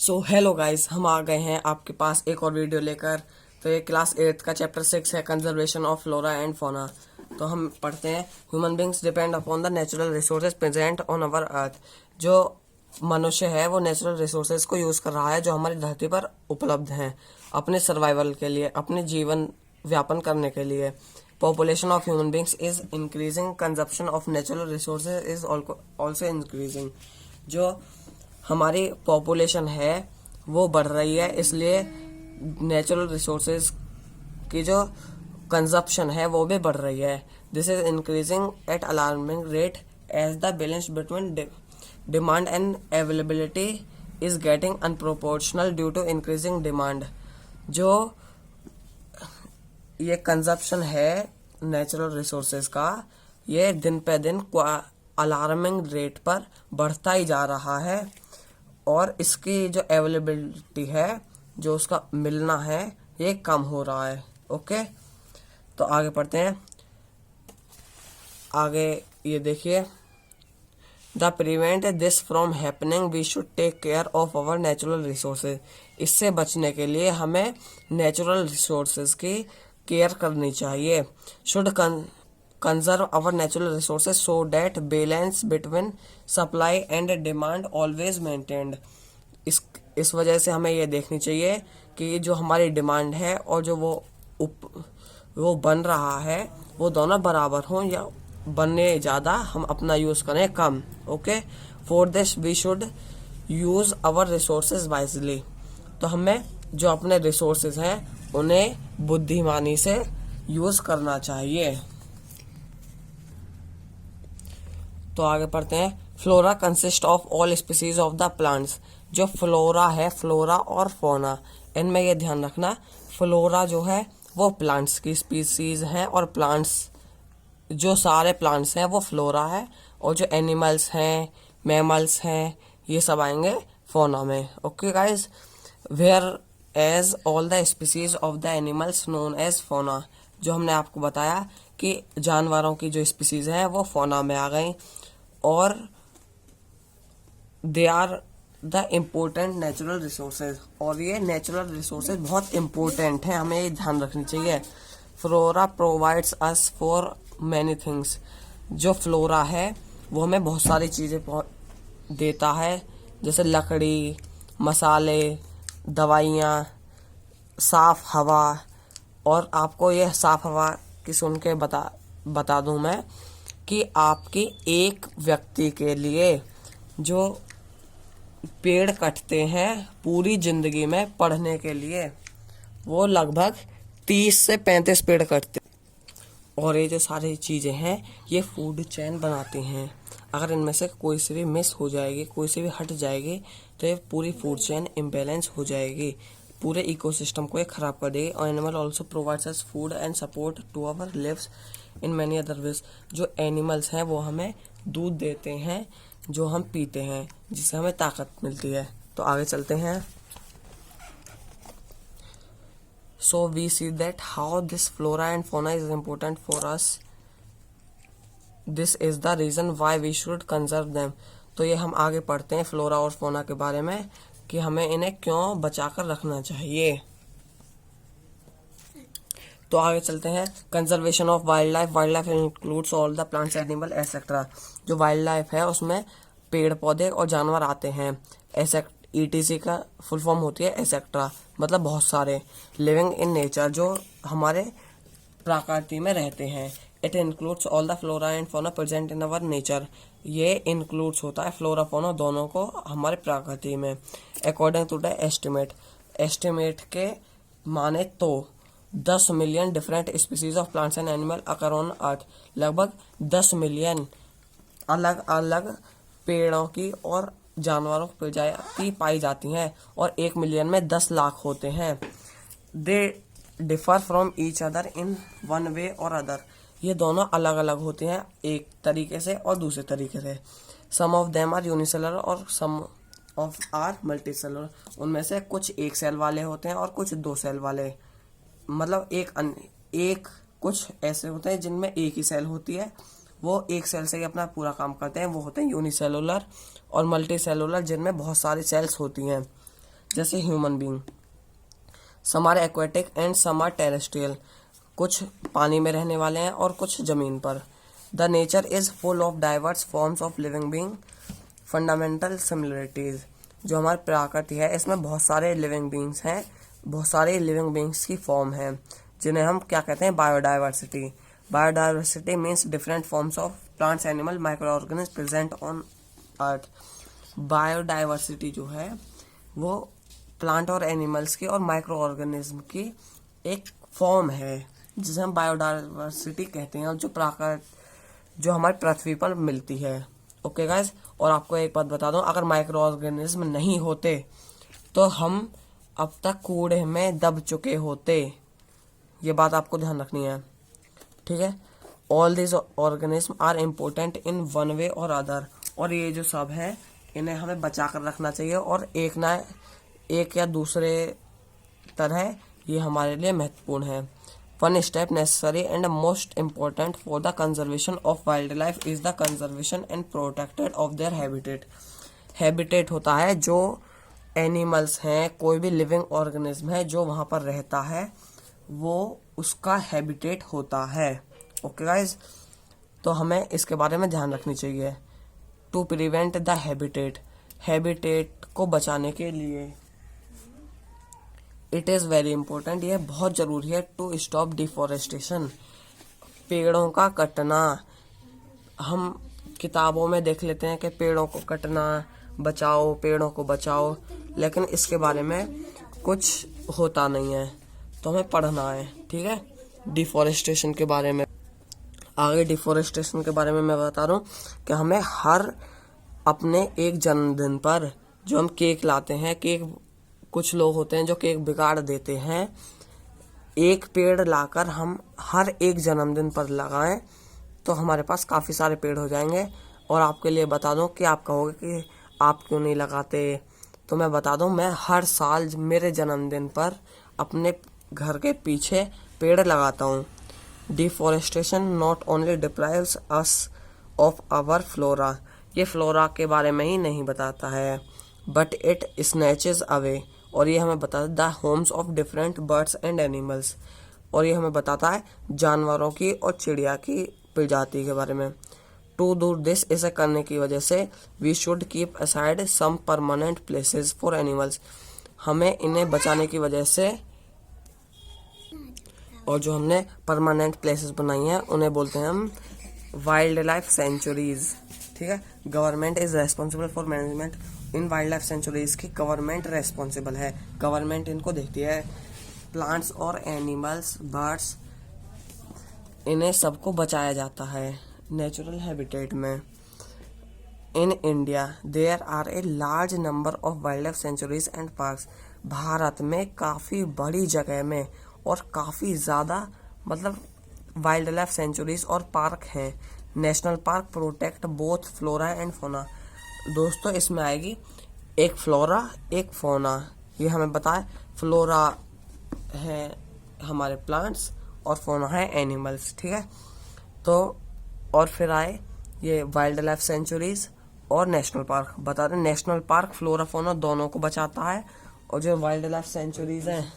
So hello guys, हम आ गए हैं आपके पास एक और वीडियो लेकर। तो ये क्लास 8 का चैप्टर 6 है, conservation of flora and fauna. तो हम पढ़ते हैं, human beings depend upon the natural resources present on our earth. जो मनुष्य है वो नेचुरल रिसोर्सेज को यूज कर रहा है जो हमारी धरती पर उपलब्ध हैं अपने सर्वाइवल के लिए, अपने जीवन व्यापन करने के लिए। Population of human beings is increasing, consumption of natural resources is also increasing. जो हमारी पॉपुलेशन है वो बढ़ रही है, इसलिए नेचुरल रिसोर्सेज की जो कंजप्शन है वो भी बढ़ रही है। This is increasing at alarming rate as the balance between demand and availability is getting unproportional due to increasing demand. जो ये कंजप्शन है नेचुरल रिसोर्सेज का, ये दिन पे दिन अलार्मिंग रेट पर बढ़ता ही जा रहा है और इसकी जो अवेलेबिलिटी है, जो उसका मिलना है, ये कम हो रहा है। ओके, तो आगे पढ़ते हैं। आगे ये देखिए, the prevent this from happening we should take care of our natural resources. इससे बचने के लिए हमें नेचुरल रिसोर्सेज की केयर करनी चाहिए। Should conserve our natural resources so that balance between supply and demand always maintained। इस वजह से हमें ये देखनी चाहिए कि जो हमारी डिमांड है और जो वो बन रहा है वो दोनों बराबर हों, या बनने ज़्यादा हम अपना यूज़ करें कम। Okay, for this we should use our resources wisely. तो हमें जो अपने रिसोर्सेज हैं उन्हें बुद्धिमानी से यूज़ करना चाहिए। तो आगे पढ़ते हैं। Flora consist of all species of the plants. जो फ्लोरा है, फ्लोरा और फौना, इनमें ये ध्यान रखना, फ्लोरा जो है वो प्लांट्स की स्पीसीज हैं और प्लांट्स, जो सारे प्लांट्स हैं वो फ्लोरा है, और जो एनिमल्स हैं, मैमल्स हैं, ये सब आएंगे फौना में। Okay guys, whereas all the species of the animals known as fauna. जो हमने आपको बताया कि जानवरों की जो स्पीसीज हैं वो फौना में आ गई, और they are the important natural resources. और ये नेचुरल रिसोर्सेज बहुत इम्पोर्टेंट हैं, हमें ये ध्यान रखनी चाहिए। Flora provides us for many things. जो फ्लोरा है वो हमें बहुत सारी चीज़ें देता है, जैसे लकड़ी, मसाले, दवाइयाँ, साफ हवा। और आपको यह साफ हवा की सुन के बता दूं मैं कि आपकी एक व्यक्ति के लिए जो पेड़ कटते हैं पूरी जिंदगी में पढ़ने के लिए, वो लगभग 30 से 35 पेड़ कटते। और ये जो सारी चीज़ें हैं ये फूड चेन बनाती हैं। अगर इनमें से कोई से भी मिस हो जाएगी, कोई से भी हट जाएगी, तो ये पूरी फूड चेन इम्बैलेंस हो जाएगी, पूरे इकोसिस्टम को ये खराब कर देगी। और animal also provides us food and support to our lives in many other ways. जो एनिमल्स हैं वो हमें दूध देते हैं जो हम पीते हैं, जिससे हमें ताकत मिलती है। तो आगे चलते हैं। So we see that how this flora and fauna is important for us. This is the reason why we should conserve them. तो ये हम आगे पढ़ते हैं फ्लोरा और फौना के बारे में कि हमें इन्हें क्यों बचाकर रखना चाहिए। तो आगे चलते हैं। Conservation of wild life. Wild life includes all the plants, animal etcetera. जो वाइल्ड लाइफ है उसमें पेड़ पौधे और जानवर आते हैं। ETC का फुल फॉर्म होती है एक्सेट्रा, मतलब बहुत सारे। लिविंग इन नेचर, जो हमारे प्रकृति में रहते हैं। It includes all the flora and fauna present in our nature. ये इंक्लूड्स होता है फ्लोरा फौना दोनों को हमारे प्रकृति में। अकॉर्डिंग टू द एस्टिमेट के माने तो 10 million different species of plants and animal occur on earth. लगभग 10 मिलियन अलग अलग पेड़ों की और जानवरों की प्रजाति पाई जाती हैं, और 1 मिलियन में 10 लाख होते हैं। They differ from each other in one way or other. ये दोनों अलग अलग होते हैं एक तरीके से और दूसरे तरीके से। सम ऑफ देम आर यूनिसेलुलर और सम ऑफ आर मल्टीसेलुलर। उनमें से कुछ एक सेल वाले होते हैं और कुछ 2 सेल वाले। मतलब एक कुछ ऐसे होते हैं जिनमें एक ही सेल होती है, वो एक सेल से ही अपना पूरा काम करते हैं, वो होते हैं यूनिसेलुलर। और मल्टी सेलुलर, जिनमें बहुत सारी सेल्स होती हैं। जैसे human being. Some are aquatic and some are terrestrial, कुछ पानी में रहने वाले हैं और कुछ जमीन पर। The nature is full of diverse forms of living being, fundamental similarities. जो हमारी प्रकृति है इसमें बहुत सारे लिविंग बींग्स हैं, बहुत सारे लिविंग बींग्स की फॉर्म है, जिन्हें हम क्या कहते हैं, biodiversity. Biodiversity means different forms of plants, animal, micro organism present on earth. Biodiversity जो है वो प्लांट और एनिमल्स की और माइक्रो ऑर्गेनिज्म की एक फॉर्म है, जिसे हम बायोडाइवर्सिटी कहते हैं, जो हमारी पृथ्वी पर मिलती है। ओके गाइस, और आपको एक बात बता दूं, अगर माइक्रो ऑर्गेनिज्म नहीं होते तो हम अब तक कूड़े में दब चुके होते। ये बात आपको ध्यान रखनी है, ठीक है। All this organism are important in one way or other, और ये जो सब है इन्हें हमें बचा कर रखना चाहिए, और एक या दूसरे तरह ये हमारे लिए महत्वपूर्ण है। One step necessary and most important for the conservation of wildlife is the conservation and protected of their habitat. Habitat होता है जो एनिमल्स हैं, कोई भी लिविंग ऑर्गेनिज्म है जो वहां पर रहता है, वो उसका हैबिटेट होता है। ओके गाइज, तो हमें इसके बारे में ध्यान रखनी चाहिए। To prevent the habitat, habitat को बचाने के लिए इट इज़ वेरी इंपॉर्टेंट, यह बहुत ज़रूरी है, टू स्टॉप डिफॉरेस्टेशन, पेड़ों का कटना। हम किताबों में देख लेते हैं कि पेड़ों को कटना, बचाओ, पेड़ों को बचाओ, लेकिन इसके बारे में कुछ होता नहीं है, तो हमें पढ़ना है, ठीक है, डिफॉरेस्टेशन के बारे में। आगे डिफॉरेस्टेशन के बारे में मैं बता रहा हूँ कि हमें हर अपने एक जन्मदिन पर जो हम केक लाते हैं, केक कुछ लोग होते हैं जो केक बिगाड़ देते हैं, एक पेड़ लाकर हम हर एक जन्मदिन पर लगाएं तो हमारे पास काफ़ी सारे पेड़ हो जाएंगे। और आपके लिए बता दूं कि आप कहोगे कि आप क्यों नहीं लगाते, तो मैं बता दूं, मैं हर साल मेरे जन्मदिन पर अपने घर के पीछे पेड़ लगाता हूँ। Deforestation not only deprives us of our flora, ये फ्लोरा के बारे में ही नहीं बताता है, बट इट स्नैचेस अवे, और ये हमें बताता है the homes of different birds and animals, और ये हमें बताता है जानवरों की और चिड़िया की प्रजाति के बारे में। टू डू दिस, इसे करने की वजह से we should keep aside some permanent places for animals, हमें इन्हें बचाने की वजह से, और जो हमने परमानेंट प्लेसेस बनाई हैं उन्हें बोलते हैं हम वाइल्ड लाइफ सेंचुरीज, ठीक है। Government is responsible for management in wild life sanctuaries की गवर्नमेंट रेस्पॉन्सिबल है, गवर्नमेंट इनको देखती है। प्लांट्स और एनिमल्स, बर्ड्स, इन्हें सबको बचाया जाता है नेचुरल हैबिटेट में। In India there are a large number of wildlife sanctuaries and parks, Bharat में काफ़ी बड़ी जगह में और काफ़ी ज़्यादा मतलब वाइल्ड लाइफ सेंचुरीज और पार्क हैं। National park protect both flora and fauna, दोस्तों इसमें आएगी एक फ्लोरा एक फोना, ये हमें बताए, फ्लोरा है हमारे प्लांट्स और फोना है एनिमल्स, ठीक है। तो और फिर आए ये वाइल्ड लाइफ सेंचुरीज और नेशनल पार्क, बता दें नेशनल पार्क फ्लोरा फोना दोनों को बचाता है, और जो वाइल्ड लाइफ सेंचुरीज हैं,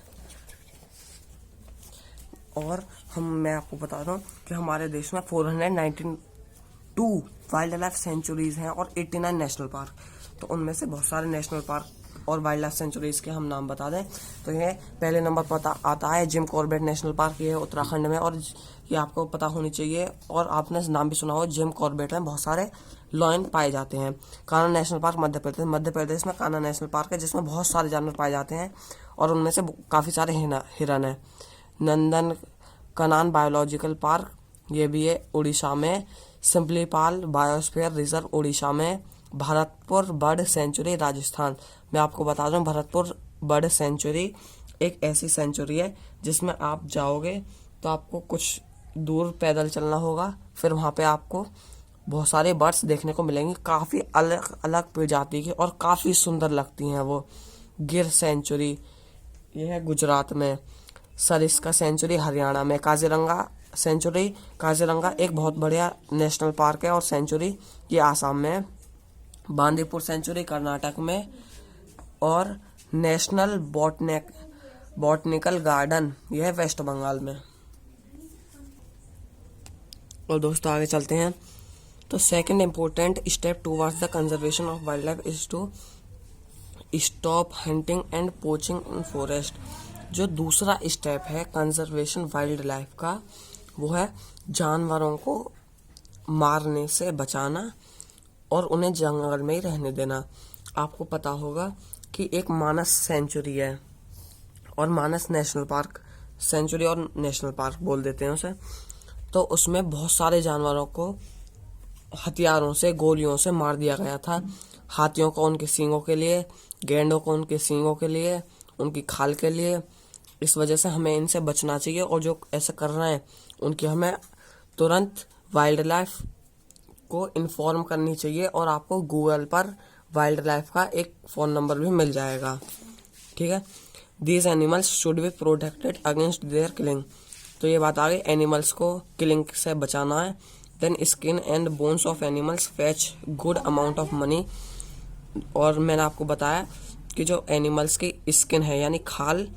और मैं आपको बता दूं कि हमारे देश में 492 वाइल्ड लाइफ सेंचुरीज हैं और 89 नेशनल पार्क, तो उनमें से बहुत सारे नेशनल पार्क और वाइल्ड लाइफ सेंचुरीज के हम नाम बता दें तो ये पहले नंबर पर आता है जिम कॉर्बेट नेशनल पार्क, ये है उत्तराखंड में, और ये आपको पता होनी चाहिए, और आपने नाम भी सुना हो, जिम कॉर्बेट में बहुत सारे लॉयन पाए जाते हैं। कान्हा नेशनल पार्क मध्य प्रदेश में कान्हा नेशनल पार्क है, जिसमें बहुत सारे जानवर पाए जाते हैं, और उनमें से काफ़ी सारे हिरन हैं। नंदन कनान बायोलॉजिकल पार्क, ये भी है उड़ीसा में। सिम्पलीपाल बायोस्फीयर रिजर्व उड़ीसा में। भरतपुर बर्ड सेंचुरी राजस्थान, मैं आपको बता दूं भरतपुर बर्ड सेंचुरी एक ऐसी सेंचुरी है जिसमें आप जाओगे तो आपको कुछ दूर पैदल चलना होगा, फिर वहाँ पे आपको बहुत सारे बर्ड्स देखने को मिलेंगे, काफ़ी अलग अलग प्रजाति के, और काफ़ी सुंदर लगती हैं वो। गिर सेंचुरी ये है गुजरात में। सरिस्का सेंचुरी हरियाणा में। काजीरंगा सेंचुरी, काजीरंगा एक बहुत बढ़िया नेशनल पार्क है और सेंचुरी, ये आसाम में है। बांदीपुर सेंचुरी कर्नाटक में, और नेशनल बॉटनिकल गार्डन, यह है वेस्ट बंगाल में। और दोस्तों आगे चलते हैं। तो second important step towards the conservation of wildlife is to stop hunting and poaching in forest. जो दूसरा स्टेप है कंजर्वेशन वाइल्ड लाइफ का, वो है जानवरों को मारने से बचाना और उन्हें जंगल में ही रहने देना। आपको पता होगा कि एक मानस सेंचुरी है और मानस नेशनल पार्क, सेंचुरी और नेशनल पार्क बोल देते हैं उसे। तो उसमें बहुत सारे जानवरों को हथियारों से, गोलियों से मार दिया गया था। हाथियों को उनके सींगों के लिए, गैंडों को उनके सींगों के लिए, उनकी खाल के लिए। इस वजह से हमें इनसे बचना चाहिए और जो ऐसा कर रहे हैं उनकी हमें तुरंत वाइल्ड लाइफ को इन्फॉर्म करनी चाहिए। और आपको गूगल पर वाइल्ड लाइफ का एक फ़ोन नंबर भी मिल जाएगा, ठीक है। These animals should be protected against their killing. तो ये बात आ गई, एनिमल्स को किलिंग से बचाना है। Then skin and bones of animals fetch good amount of money. और मैंने आपको बताया कि जो एनिमल्स की स्किन है यानी खाल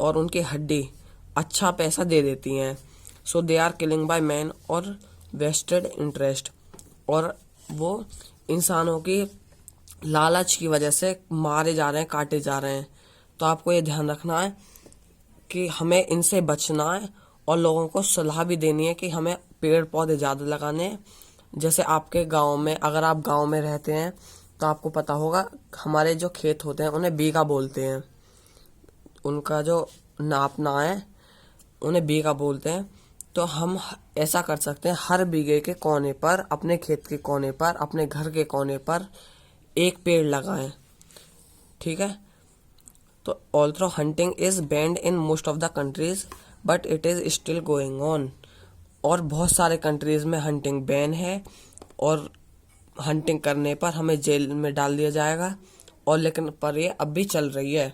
और उनकी हड्डी अच्छा पैसा दे देती हैं। So they are killing by man और वेस्टेड इंटरेस्ट। और वो इंसानों की लालच की वजह से मारे जा रहे हैं, काटे जा रहे हैं। तो आपको ये ध्यान रखना है कि हमें इनसे बचना है और लोगों को सलाह भी देनी है कि हमें पेड़ पौधे ज़्यादा लगाने हैं। जैसे आपके गांव में, अगर आप गांव में रहते हैं तो आपको पता होगा हमारे जो खेत होते हैं उन्हें बीघा बोलते हैं। उनका जो नापना है उन्हें बीघा बोलते हैं। तो हम ऐसा कर सकते हैं, हर बीघे के कोने पर, अपने खेत के कोने पर, अपने घर के कोने पर एक पेड़ लगाएं, ठीक है। तो although hunting is banned in most of the countries but it is still going on. और बहुत सारे कंट्रीज में हंटिंग बैन है और हंटिंग करने पर हमें जेल में डाल दिया जाएगा, और लेकिन पर ये अब भी चल रही है।